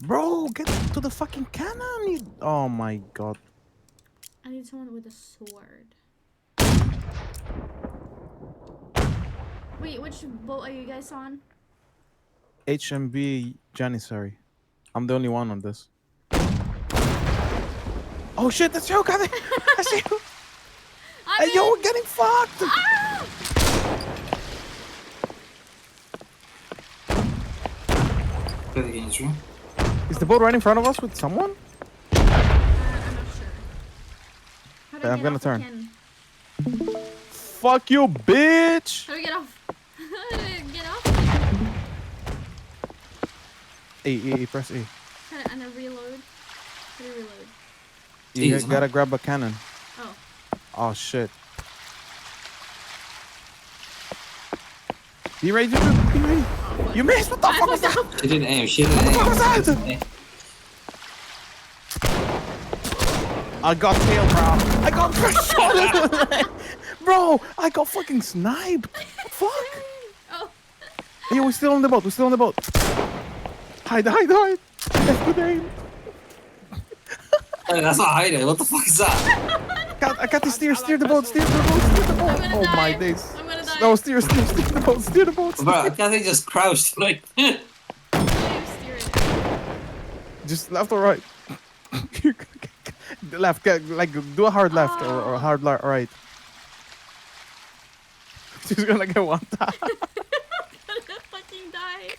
Bro, get to the fucking cannon. Oh my god. I need someone with a sword. Wait, which boat are you guys on? HMB Janissary. I'm the only one on this. Oh shit, that's you, Kathy. I see you. Hey, yo, we're getting fucked. Ah! Is the boat right in front of us with someone? I'm not sure. How do I I'm get gonna off the turn. cannon? Fuck you, bitch. How do we get off? How do we get off? E, press E. And a reload. How do you reload? You gotta grab a cannon. Oh. Oh shit. You ready to do? You ready? Oh, You missed. What the fuck was that? She didn't aim. She didn't aim. What was that? I got tail, bro. I got shot. Bro, I got fucking sniped. Fuck. Oh. Hey, we're still on the boat. We're still on the boat. Hide. That's good aim. Hey, that's not hiding. What the fuck is that? I got to steer the boat. Oh die. my days. I'm gonna die. No, steer the boat. Bro, I can't think just crouched like. Steer it. Just left or right? Left, like do a hard left or a hard right. She's gonna get one time. I'm gonna fucking die.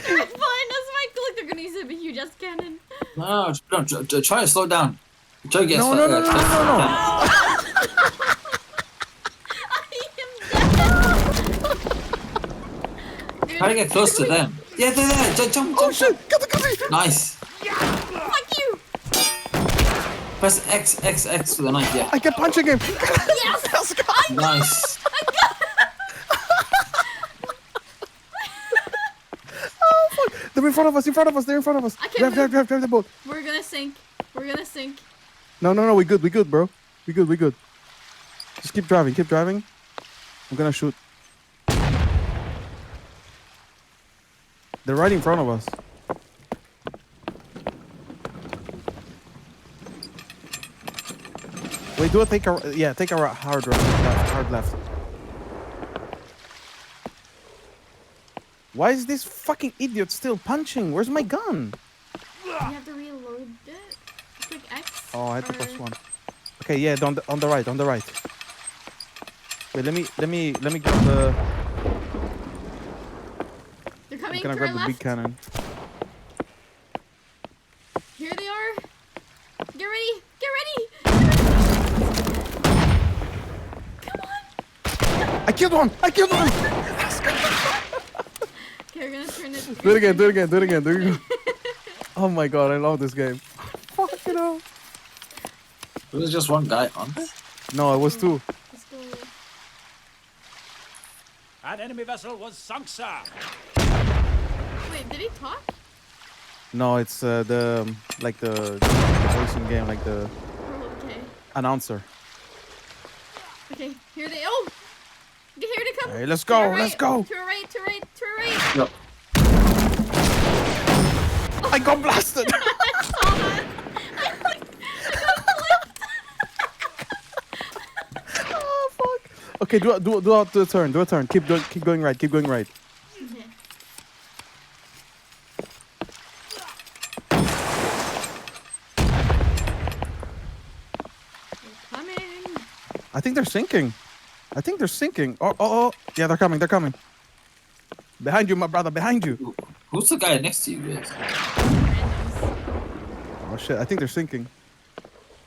They're fine, that's my look, they're gonna use a huge ass cannon. No, try to slow down. Try to get No. I am dead. Try to get close to them. Yeah, there. Jump. Oh shit! Got the Nice. Fuck you! Press X for the knife. Yeah. I kept punching him. Yes! Let's go. Nice. Oh fuck! They're in front of us. They're in front of us. I can't Drive the boat. We're gonna sink. No. We good, bro. We good. Just keep driving. I'm gonna shoot. They're right in front of us. Wait, take a hard left. Why is this fucking idiot still punching? Where's my gun? You have to reload it. Click X. Oh, I had to press one. Okay, yeah, on the right. Wait, let me grab the. They're coming. I'm gonna grab the big cannon. Here they are. Get ready. Come on. I killed one. Okay, we're gonna turn it. Do it again. Oh my god, I love this game. Fuck it up. There was just one guy on there. No, it was two. Let's go. An enemy vessel was sunk, sir. Wait, did he talk? No, it's the voicing game, like the Oh, okay. announcer. Okay, here they. Oh, here they come. Hey, let's To our go. right. Let's go. To our right. Yep. I got blasted. I saw that. Oh fuck. Okay, do a turn. Keep going right. Okay. They're coming. I think they're sinking. Oh. Yeah, they're coming. Behind you, my brother. Behind you. Who's the guy next to you guys? Oh shit. I think they're sinking.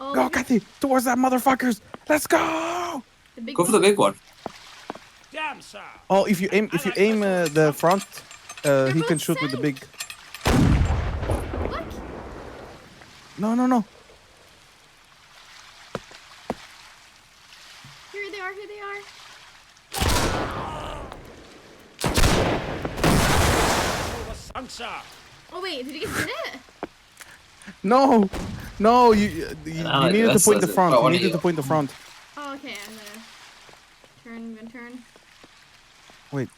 Oh, Go, Kathy. Towards that motherfuckers. Let's go. the big Go for the big one. Damn, sir. Oh, if you aim the front, he can both shoot with the big. What? No. Here they are. Was sunk, sir. Oh wait, did you get it? No, you needed to point the front. You needed to point the front. Oh, okay. I'm gonna turn. Wait.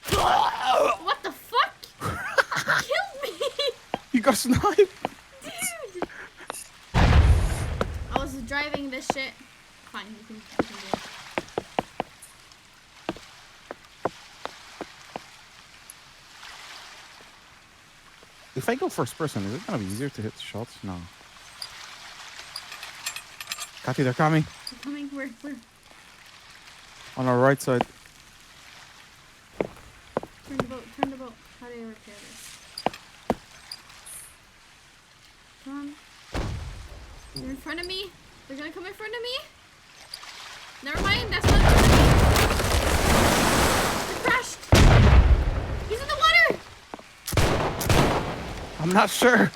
What the fuck? Killed me. got sniped. Dude! I was driving this shit. Fine, you can do it. If I go first person, is it gonna be easier to hit the shots? No. Kati, they're coming. They're coming. Where? On our right side. Turn the boat. How do I repair this? Come on. They're in front of me. They're gonna come in front of me. Never mind, that's not in front of me. They crashed. He's in the water. I'm not sure.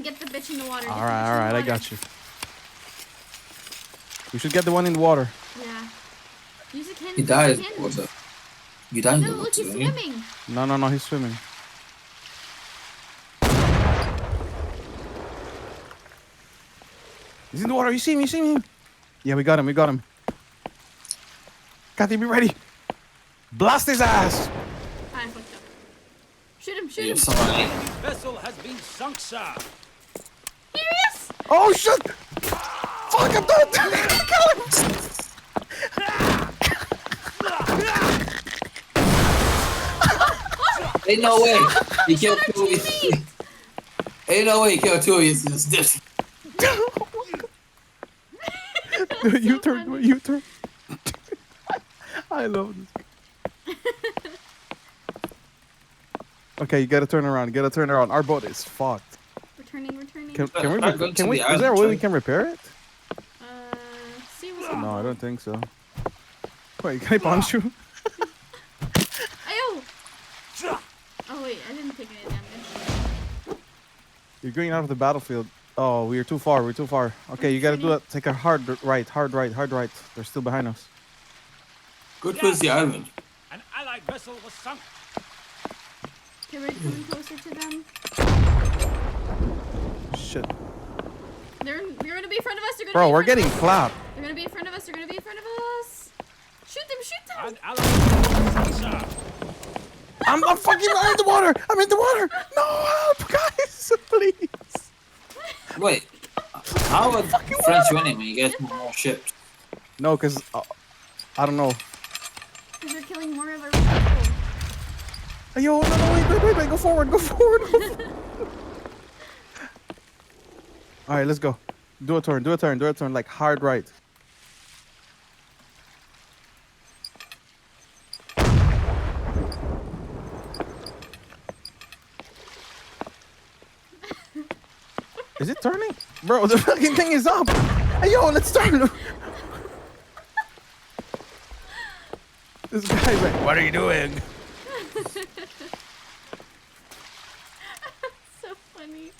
Get the bitch in the water. All right, I got you. We should get the one in the water. Yeah. Use a can. He died. Use a What can. the? You died in No, the look, water, he's didn't you? swimming. No, he's swimming. He's in the water. You see him? Yeah, we got him. Kati, be ready. Blast his ass. I fucked up. Shoot him. Yeah, someone, eh? Enemy vessel has been sunk, sir. Here he is. Oh, shit. Fuck, I'm dead. Kill him. Ain't no way. He killed two of you. Ain't no way he killed two of you. It's this. U-turn. I love this. Okay, you gotta turn around. Our boat is fucked. Returning. Can we? Is there a way we can repair it? See what's up. No, I don't think so. Wait, can I punch you? Ayo! Oh wait, I didn't take any damage. You're going out of the battlefield. Oh, we're too far. Okay, you gotta do it. Take a hard right. They're still behind us. Good towards the island. An allied vessel was sunk. Okay, we're coming closer to them. Shit. They're gonna be in front of us. Bro, we're getting clapped. They're gonna be in front of us. Shoot them. An allied vessel was sunk, sir. I'm fucking I'm in the water. No, help, guys, please. Wait. How would French winning when you get more ships? No, cause I don't know. Because they're killing more of our people. Yo, no, wait, go forward. All right, let's go. Do a turn, like hard right. Is it turning? Bro, the fucking thing is up. Hey, yo, let's turn. This guy's like, what are you doing? So funny.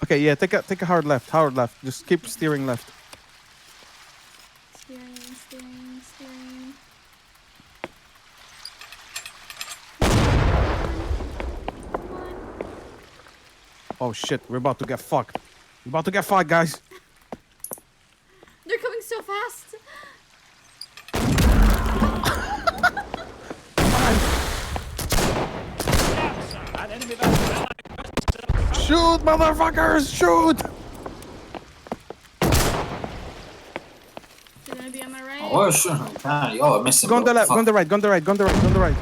Okay, yeah, take a hard left. Just keep steering left. Steering. Come on. Oh shit, we're about to get fucked. Guys. They're coming so fast. An enemy vessel. Shoot, motherfuckers, shoot! They're gonna be on my right. Oh, sure. Ah, yo, I missed him. Go on the bro. left, Fuck. go on the right.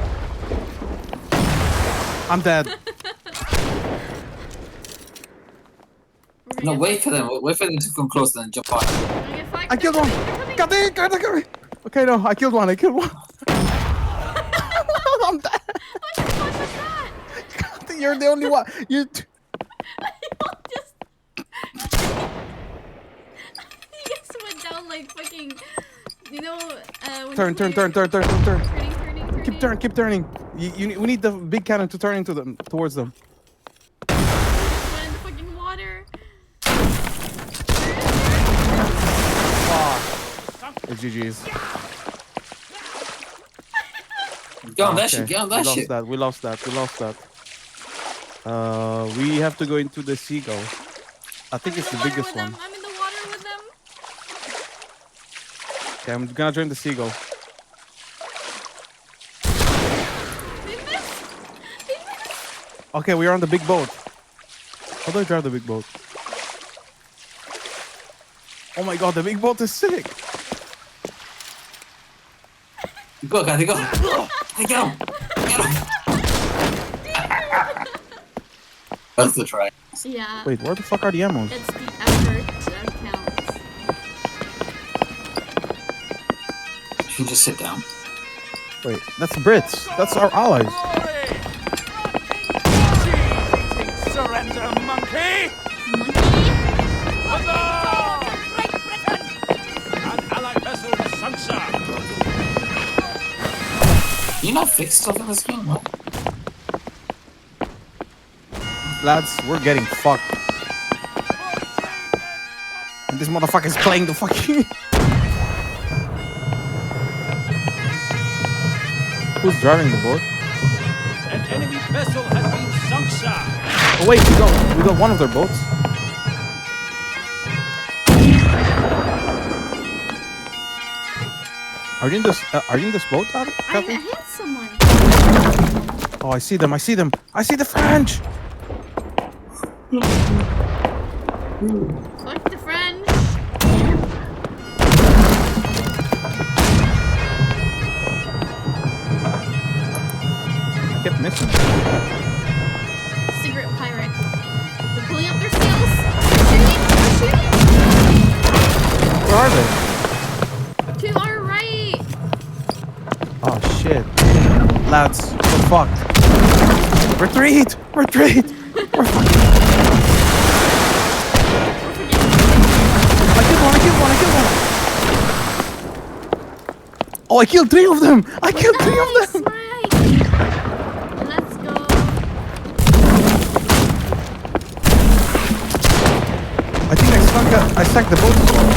I'm dead. We're No, gonna wait for them. Wait for them to come close, then jump on. We're gonna get fucked. I killed one. Got me. Okay, no, I killed one. I'm dead. What the fuck was that? You're the only one. You. Just. You guys went down like fucking. You know. When Turn. Turning. Keep turning. We need the big cannon to turn towards them. One in the fucking water. It's GG's. Get on that Okay, shit. Get on that shit. We lost that. We have to go into the seagull. I think it's the biggest one. I'm in the water with them. Okay, I'm gonna join the seagull. Okay, we are on the big boat. How do I drive the big boat? Oh my god, the big boat is sick. Go, Kathy, go. Hey, get him. Get him. That's the try. Yeah. Wait, where the fuck are the ammos? It's the effort that counts. You can just sit down. Wait, that's Brits. That's our allies. Cheese-eating surrender, monkey! Monkey? Huzzah! Great Britain! An allied vessel has sunk, sir. Can you not fix stuff in this game? What? Lads, we're getting fucked. And this motherfucker's playing the fucking... Who's driving the boat? An enemy vessel has been sunk, sir. Oh wait, we got one of their boats. Are you in this? Are you in this boat, I Kathy? hit someone. Oh, I see them. I see them. I see the French. Fuck the French. I kept missing. Secret pirate. They're pulling up their sails. They're shooting. Where are they? To our right. Oh shit, lads, we're fucked. Retreat! Retreat! We're fucked. I killed one. Oh, I killed 3 of them. I killed 3 of them. Right. Let's go. I think I stuck the boat as well.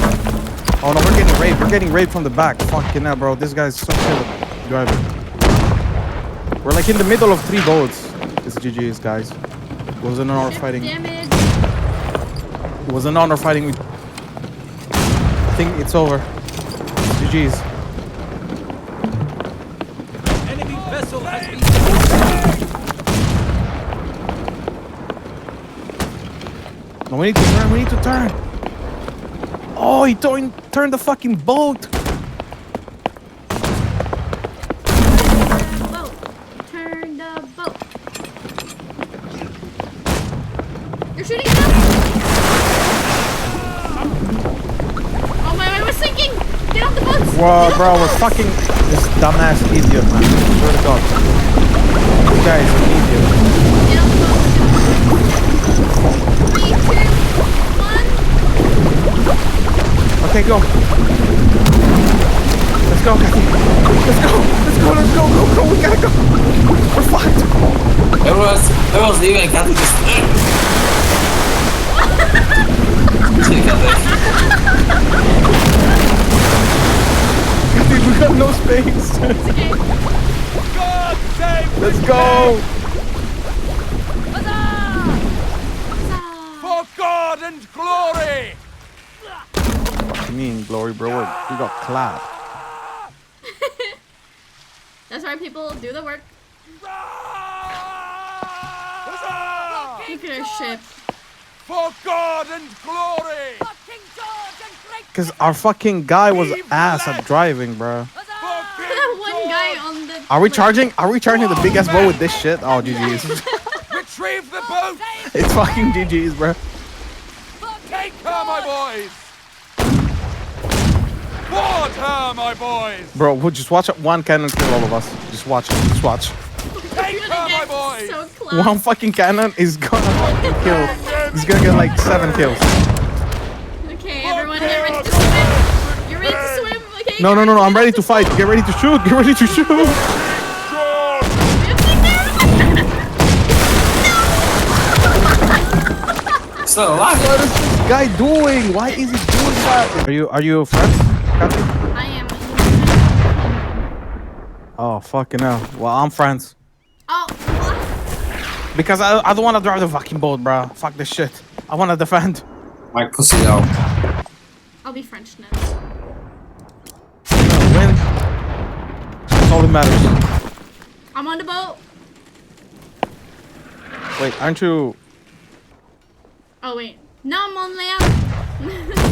Oh no, we're getting raped. We're getting raped from the back. Fucking hell, bro. This guy's so shit at driving. We're like in the middle of 3 boats. It's GG's, guys. It was an honor Ship fighting. damage. It was an honor fighting with... I think it's over. GG's. Enemy vessel has been No, we need to turn. We need to turn. Oh, he turned the fucking boat. Turn the boat. You're shooting at us? Oh my, we're sinking! Get off the boat! Whoa, bro, we're fucking this dumbass idiot, man. I swear to God. This guy is an idiot. Get off the boat! 3, 2, 1. Okay, go. Let's go, Kathy. Let's go. Go. We gotta go. We're fucked. Everyone's leaving and Kathy just... Shit, Kathy. Kathy, we got no space. It's okay. God save Let's go. for God and glory! What do you mean, glory, bro? We got clapped. That's why people do the work. Huzzah! Look at our ship. For God and glory! Because our fucking guy was ass at driving, bro. For That one guy on the... Are we charging the big ass boat with this shit? Oh, GG's. Retrieve the boat! It's fucking GG's, bro. Take her, my boys! Board her, my boys! Bro, we'll just watch one cannon kill all of us. Just watch. Just watch. Take her, my boys! So close. One fucking cannon is gonna fucking kill. He's gonna get like 7 kills. Okay, everyone get ready to swim. You're ready to swim? Okay. No. I'm ready to fight. Get ready to shoot. Get ready to shoot. So, alive. What is this guy doing? Why is he doing that? Are you friends, Kathy? I am. Oh, fucking hell. Well, I'm friends. Oh, what? Because I don't want to drive the fucking boat, bro. Fuck this shit. I want to defend. My pussy out. I'll be French now. Win. That's all that matters. I'm on the boat. Wait, aren't you? Oh wait. Now I'm on land.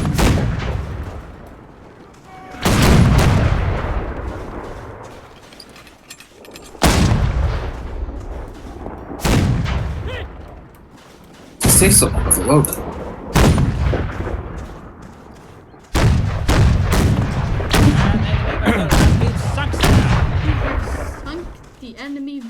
Say something with a load. An enemy vessel has been sunk, sir. Sunk the enemy.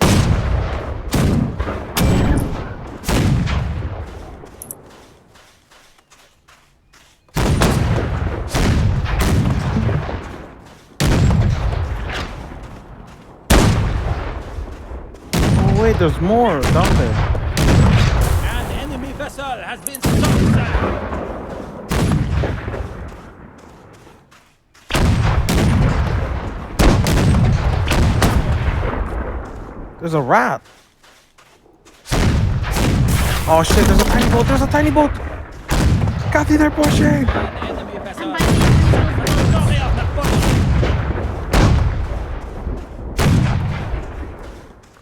Oh wait, there's more down there. An enemy vessel has been sunk, sir. There's a rat. Oh shit, there's a tiny boat. There's a tiny boat. Copy, they're pushing. An enemy vessel I'm has by been the sunk. The glory of Napoleon.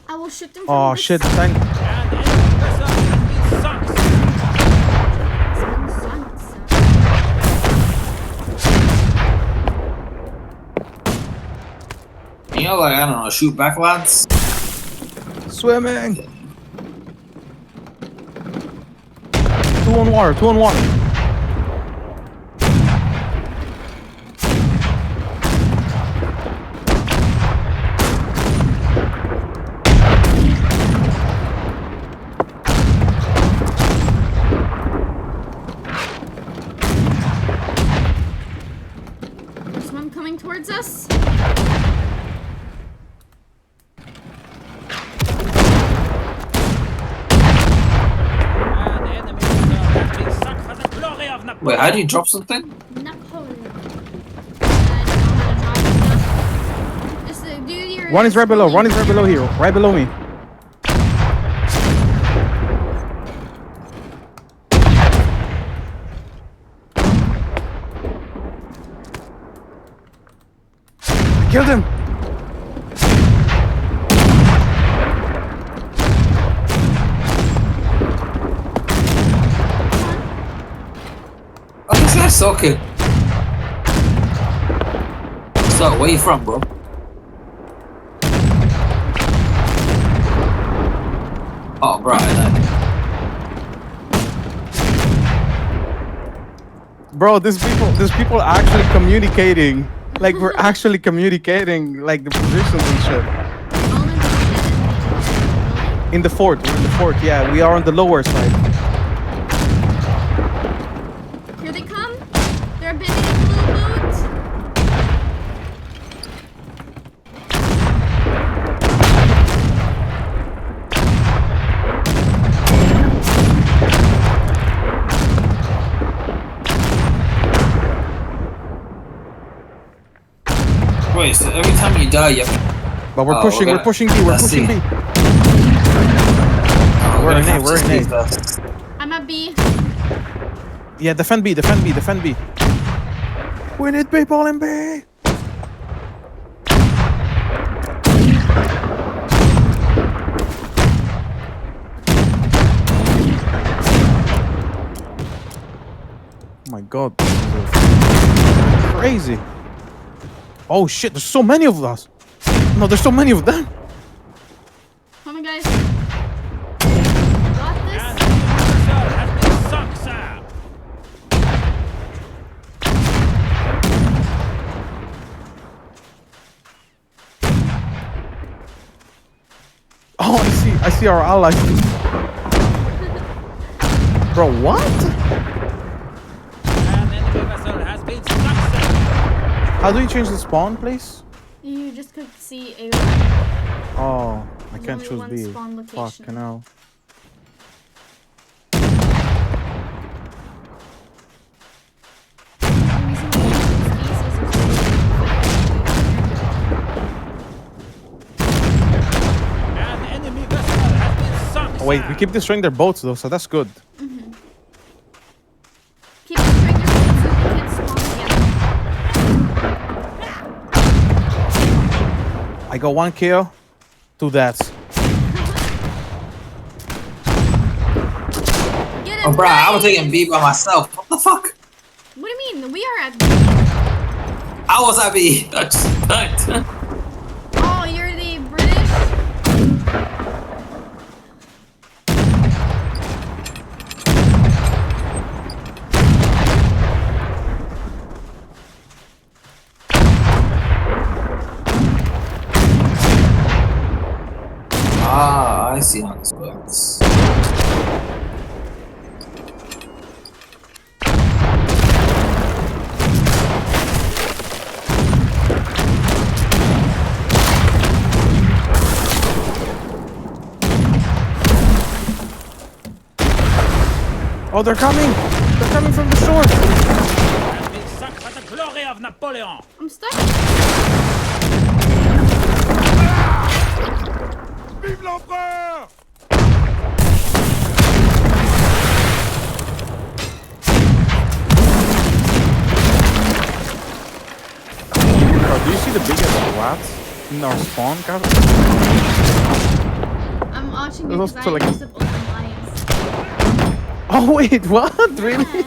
I will shoot them from Oh this shit, the side. tiny. An enemy vessel has been sunk, sir. It's been sunk, sir. You know, like, I don't know, shoot back, lads? Swimming. 2 on water. 2 on water. There's one coming towards us. An enemy vessel has been sunk for the glory of Napoleon. Wait, how do you drop something? Napoleon. I don't know how to drop stuff. Just do your. One is right below. scrolling One is right below here. Right below me. I killed him. Oh, this guy's so good. So, where you from, bro? Oh, bro, Bro, these people are actually communicating. Like we're actually communicating like the positions and shit. All in the In the fort, we're in the fort, yeah. We are on the lower side. Here they come. They're abandoning the little boat. Wait, so every time you die, you have to... But we're Oh, pushing, we're we're pushing B, we're let's pushing see. B. Oh, We're gonna in A, have we're to in A. sneak first. I'm at B. Yeah, defend B, defend B, defend B. We need people in B. Oh my god, this is crazy. Oh shit, there's so many of us. No, there's so many of them. Come on, guys. Got An this. enemy vessel has been sunk, sir. Oh, I see our allies. Bro, what? An enemy vessel has been sunk, sir. How do you change the spawn, please? You just click C A. Oh, I There's can't only choose one B. spawn location. Fuck, no. An enemy vessel has been sunk, Oh, wait, sir. we keep destroying their boats though, so that's good. Keep destroying your boats so we can't spawn together. I got 1 kill, 2 deaths. Oh, bro, I was taking B by myself. What the fuck? What do you mean? We are at. I was at B. I just died. Oh, you're the British. Ah, I see how this works. Oh, they're coming! They're coming from the shore! We sunk for the glory of Napoleon. I'm stuck. Vive l'empereur! Bro, do you see the biggest rats in our spawn, Kat? I'm watching There's because I also, like- used up all the lives. Oh wait, what? Really? Yeah.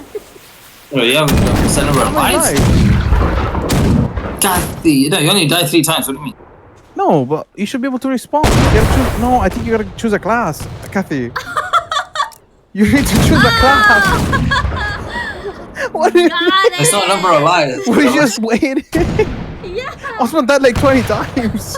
Oh, you have a set number of How many lives? lives? God, no, you only die 3 times. What do you mean? No, but you should be able to respawn. You gotta choose. No, I think you gotta choose a class, Kathy. You need to choose a class. What? Got That's not a it. number of lives. We just waited. Yeah. Osman died like 20 times.